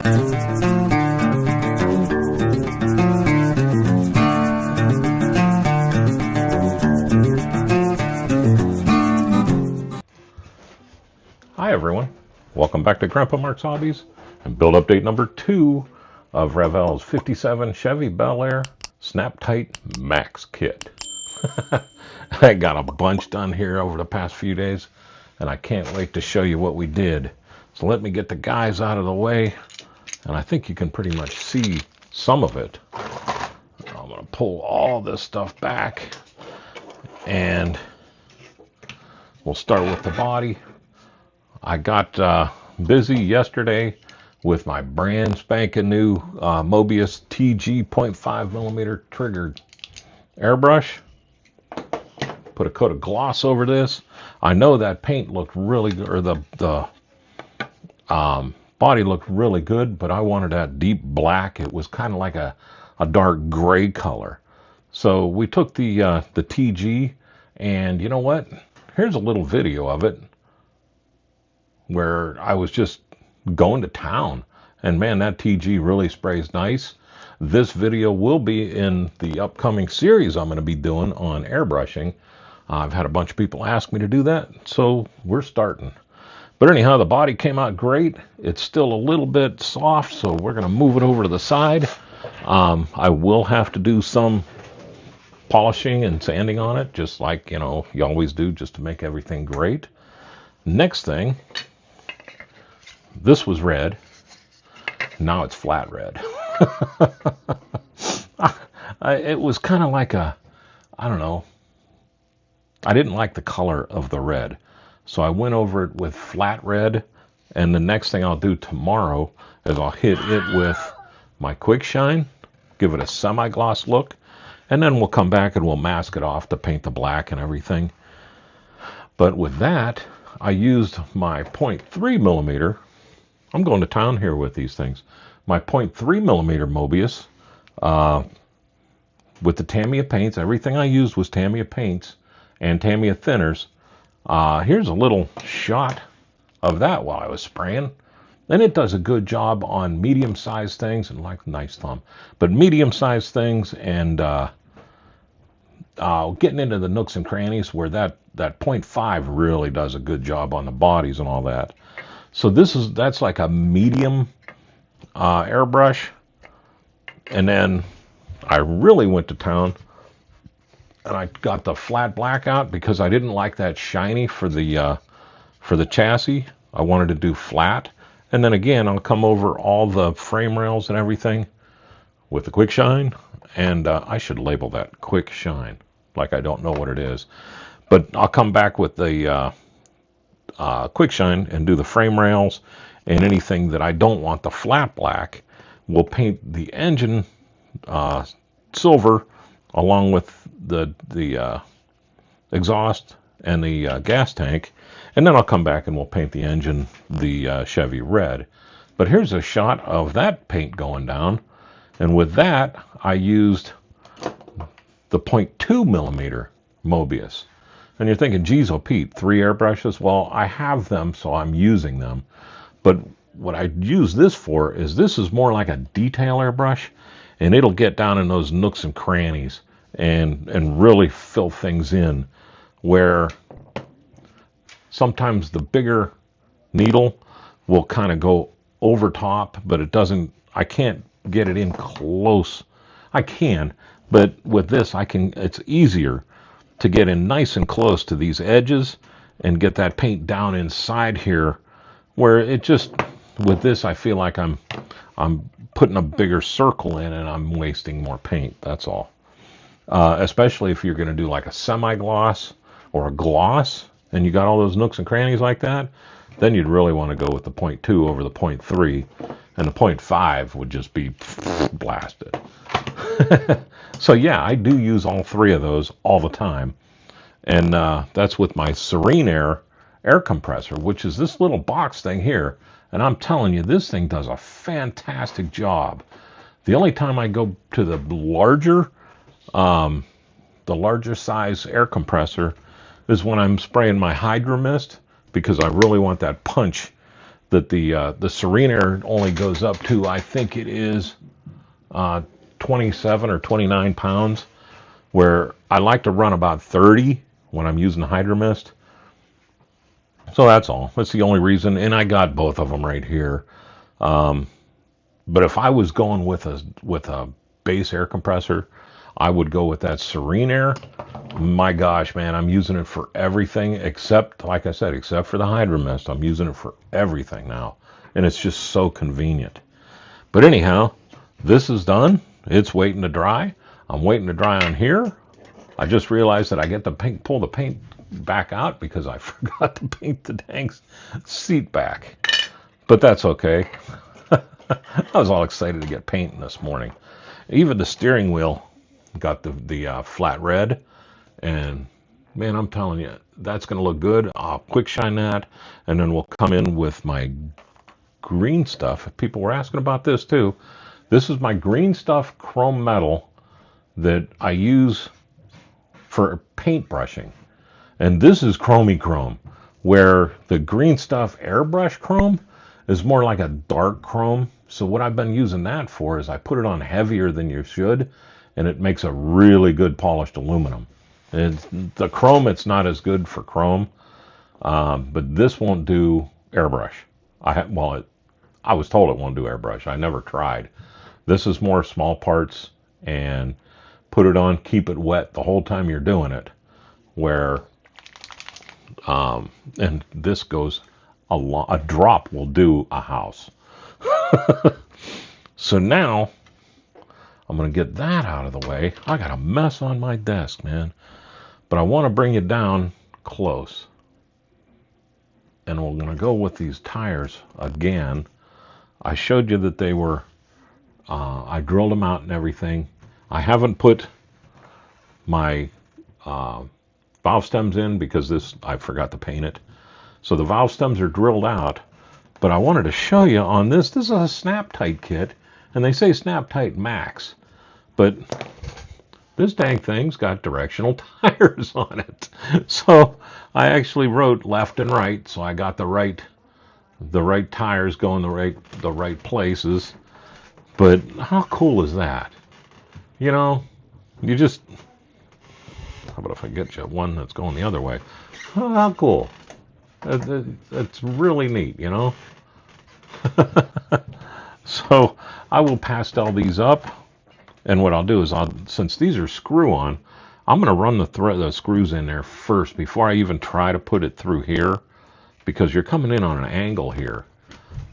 Hi everyone, welcome back to GrandpaMark's Hobbies and build update number 2 of Revell's 57 Chevy Bel Air Snap Tight Max kit. I got a bunch done here over the past few days and I can't wait to show you what we did. So let me get the guys out of the way, and I think you can pretty much see some of it. I'm going to pull all this stuff back and we'll start with the body. I got busy yesterday with my brand spanking new Mobius TG 0.5 millimeter triggered airbrush. Put a coat of gloss over this. I know that paint looked really good, or the body looked really good, but I wanted that deep black. It was kind of like a dark gray color. So we took the TG, and you know what? Here's a little video of it where I was just going to town, and man, that TG really sprays nice. This video will be in the upcoming series I'm going to be doing on airbrushing. I've had a bunch of people ask me to do that, so we're starting. But anyhow, the body came out great. It's still a little bit soft, so we're going to move it over to the side. I will have to do some polishing and sanding on it, just like, you know, you always do, just to make everything great. Next thing, this was red. Now it's flat red. It was kind of like I don't know. I didn't like the color of the red. So I went over it with flat red. And the next thing I'll do tomorrow is I'll hit it with my quick shine, give it a semi-gloss look, and then we'll come back and we'll mask it off to paint the black and everything. But with that, I used my 0.3 millimeter. I'm going to town here with these things. My 0.3 millimeter Mobius with the Tamiya paints. Everything I used was Tamiya paints and Tamiya thinners. Here's a little shot of that while I was spraying. And it does a good job on medium-sized things, and like nice thumb, but medium-sized things, and getting into the nooks and crannies where that 0.5 really does a good job on the bodies and all that. So that's like a medium airbrush. And then I really went to town and I got the flat black out because I didn't like that shiny for the chassis. I wanted to do flat. And then again, I'll come over all the frame rails and everything with the quick shine. And I should label that quick shine, like I don't know what it is. But I'll come back with the quick shine and do the frame rails, and anything that I don't want the flat black, we'll paint the engine silver along with the exhaust and the gas tank, and then I'll come back and we'll paint the engine the Chevy red. But here's a shot of that paint going down, and with that I used the 0.2 millimeter Mobius. And you're thinking, geez, oh Pete, 3 airbrushes? Well, I have them, so I'm using them. But what I use this for is this is more like a detail airbrush, and it'll get down in those nooks and crannies and really fill things in, where sometimes the bigger needle will kind of go over top, but it doesn't, I can't get it in close. I can, but with this, it's easier to get in nice and close to these edges and get that paint down inside here, where it just, with this, I feel like I'm putting a bigger circle in and I'm wasting more paint. That's all. Especially if you're going to do like a semi-gloss or a gloss and you got all those nooks and crannies like that, then you'd really want to go with the 0.2 over the 0.3, and the 0.5 would just be blasted. So yeah, I do use all 3 of those all the time. And that's with my Serene Air compressor, which is this little box thing here. And I'm telling you, this thing does a fantastic job. The only time I go to the larger size air compressor is when I'm spraying my Hydro Mist, because I really want that punch that the Serene Air only goes up to, I think it is 27 or 29 pounds, where I like to run about 30 when I'm using Hydro Mist. So that's all. That's the only reason. And I got both of them right here. But if I was going with a base air compressor, I would go with that Serene Air. My gosh, man, I'm using it for everything except, like I said, except for the Hydro Mist. I'm using it for everything now. And it's just so convenient. But anyhow, this is done. It's waiting to dry. I'm waiting to dry on here. I just realized that I get to pull the paint back out because I forgot to paint the dang seat back. But that's okay. I was all excited to get painting this morning. Even the steering wheel got the flat red. And man, I'm telling you, that's going to look good. I'll quick shine that. And then we'll come in with my green stuff. People were asking about this too. This is my green stuff chrome metal that I use for paint brushing. And this is chromey chrome, where the green stuff airbrush chrome is more like a dark chrome. So what I've been using that for is I put it on heavier than you should, and it makes a really good polished aluminum. And the chrome, it's not as good for chrome, but this won't do airbrush. I was told it won't do airbrush. I never tried. This is more small parts, and put it on, keep it wet the whole time you're doing it. Where, and this goes a drop will do a house. So now I'm going to get that out of the way. I got a mess on my desk, man. But I want to bring you down close. And we're going to go with these tires again. I showed you that they were, I drilled them out and everything. I haven't put my valve stems in because I forgot to paint it. So the valve stems are drilled out. But I wanted to show you on this. This is a snap tight kit. And they say snap tight max. But this dang thing's got directional tires on it. So I actually wrote left and right. So I got the right tires going the right places. But how cool is that? You know, you just, how about if I get you one that's going the other way? Oh, how cool. It's really neat, you know? So I will pastel these up. And what I'll do is, since these are screw-on, I'm going to run the screws in there first before I even try to put it through here. Because you're coming in on an angle here.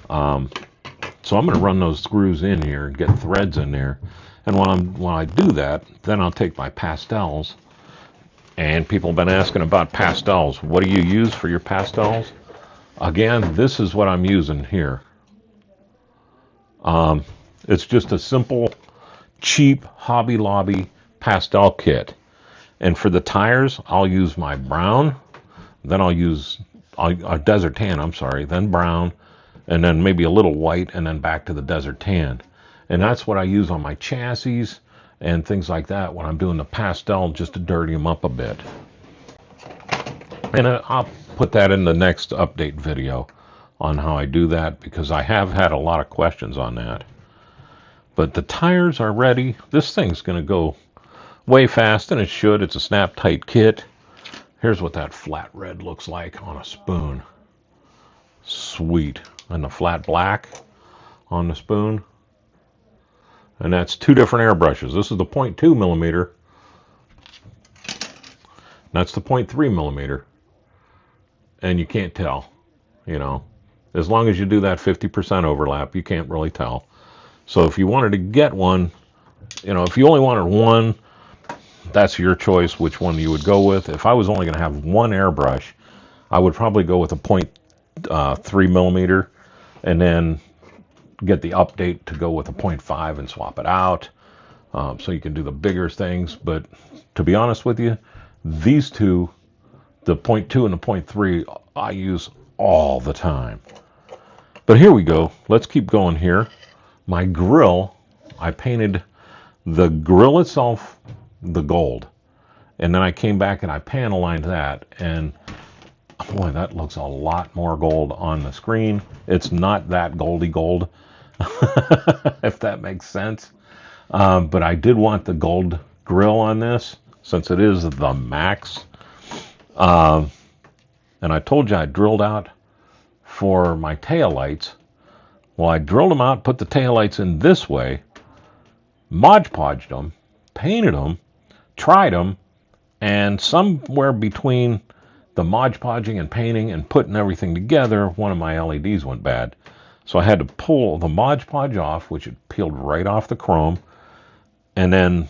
So I'm going to run those screws in here and get threads in there. And when I do that, then I'll take my pastels. And people have been asking about pastels. What do you use for your pastels? Again, this is what I'm using here. It's just a simple, cheap Hobby Lobby pastel kit. And for the tires, I'll use my brown. Then I'll use a desert tan, then brown. And then maybe a little white, and then back to the desert tan. And that's what I use on my chassis and things like that when I'm doing the pastel, just to dirty them up a bit. And I'll put that in the next update video on how I do that, because I have had a lot of questions on that. But the tires are ready. This thing's going to go way fast, and it should. It's a snap tight kit. Here's what that flat red looks like on a spoon. Sweet. And the flat black on the spoon. And that's two different airbrushes. This is the 0.2 millimeter. That's the 0.3 millimeter. And you can't tell, you know. As long as you do that 50% overlap, you can't really tell. So if you wanted to get one, you know, if you only wanted one, that's your choice which one you would go with. If I was only going to have one airbrush, I would probably go with a 0.3 millimeter and then get the update to go with a 0.5 and swap it out. So you can do the bigger things. But to be honest with you, these two, the 0.2 and the 0.3, I use all the time. But here we go. Let's keep going here. My grill, I painted the grill itself the gold. And then I came back and I panel lined that. And Boy, that looks a lot more gold on the screen. It's not that goldy gold, if that makes sense. But I did want the gold grill on this, since it is the Max. And I told you I drilled out for my tail lights. Well, I drilled them out, put the tail lights in this way, Mod Podged them, painted them, tried them, and somewhere between the Mod Podging and painting and putting everything together, one of my LEDs went bad. So I had to pull the Mod Podge off, which had peeled right off the chrome, and then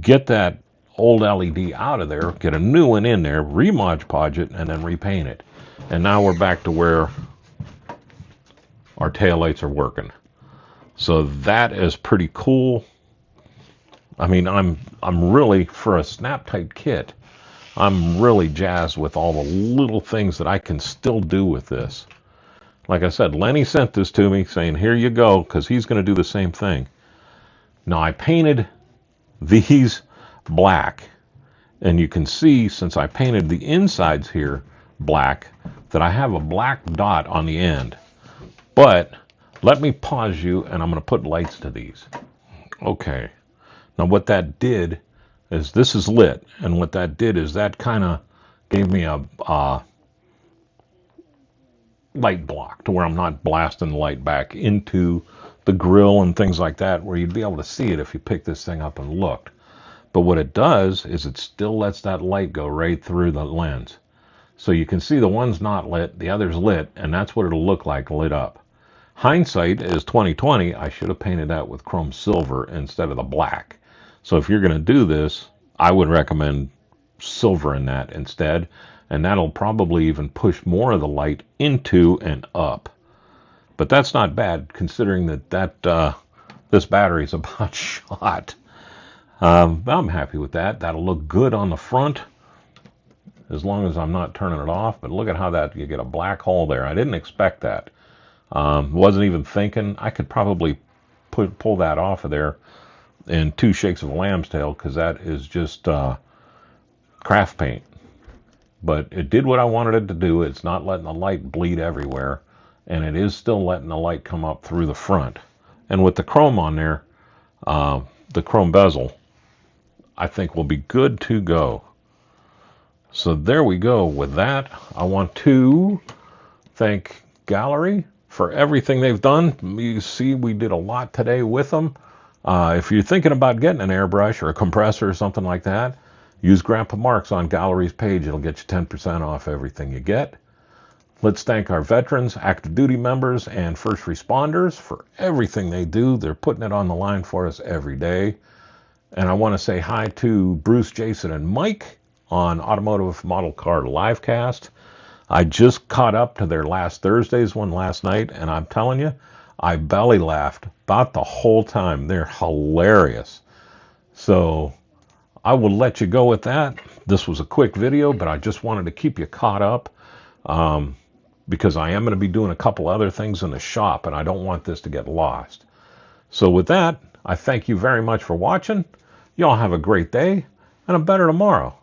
get that old LED out of there, get a new one in there, re-Mod Podge it, and then repaint it. And now we're back to where our taillights are working. So that is pretty cool. I mean, I'm really, for a snap type kit, I'm really jazzed with all the little things that I can still do with this. Like I said, Lenny sent this to me saying, here you go, because he's going to do the same thing. Now, I painted these black, and you can see, since I painted the insides here black, that I have a black dot on the end. But let me pause you, and I'm going to put lights to these. Okay. Now, what that did is, this is lit, and what that did is that kind of gave me a light block to where I'm not blasting the light back into the grill and things like that, where you'd be able to see it if you picked this thing up and looked. But what it does is it still lets that light go right through the lens. So you can see the one's not lit, the other's lit, and that's what it'll look like lit up. Hindsight is 2020. I should have painted that with chrome silver instead of the black. So if you're going to do this, I would recommend silver in that instead, and that'll probably even push more of the light into and up. But that's not bad, considering that this battery is about shot. I'm happy with that. That'll look good on the front, as long as I'm not turning it off. But look at how that, you get a black hole there. I didn't expect that. Wasn't even thinking. I could probably pull that off of there in 2 shakes of a lamb's tail, because that is just craft paint. But it did what I wanted it to do. It's not letting the light bleed everywhere, and it is still letting the light come up through the front. And with the chrome on there, the chrome bezel, I think will be good to go. So there we go. With that, I want to thank Gallery for everything they've done. You see, we did a lot today with them. If you're thinking about getting an airbrush or a compressor or something like that, use GrandpaMark's on Gallery's page. It'll get you 10% off everything you get. Let's thank our veterans, active duty members, and first responders for everything they do. They're putting it on the line for us every day. And I want to say hi to Bruce, Jason, and Mike on Automotive Model Car Livecast. I just caught up to their last Thursday's one last night, and I'm telling you, I belly laughed about the whole time. They're hilarious. So I will let you go with that. This was a quick video, but I just wanted to keep you caught up, because I am going to be doing a couple other things in the shop, and I don't want this to get lost. So with that, I thank you very much for watching. Y'all have a great day and a better tomorrow.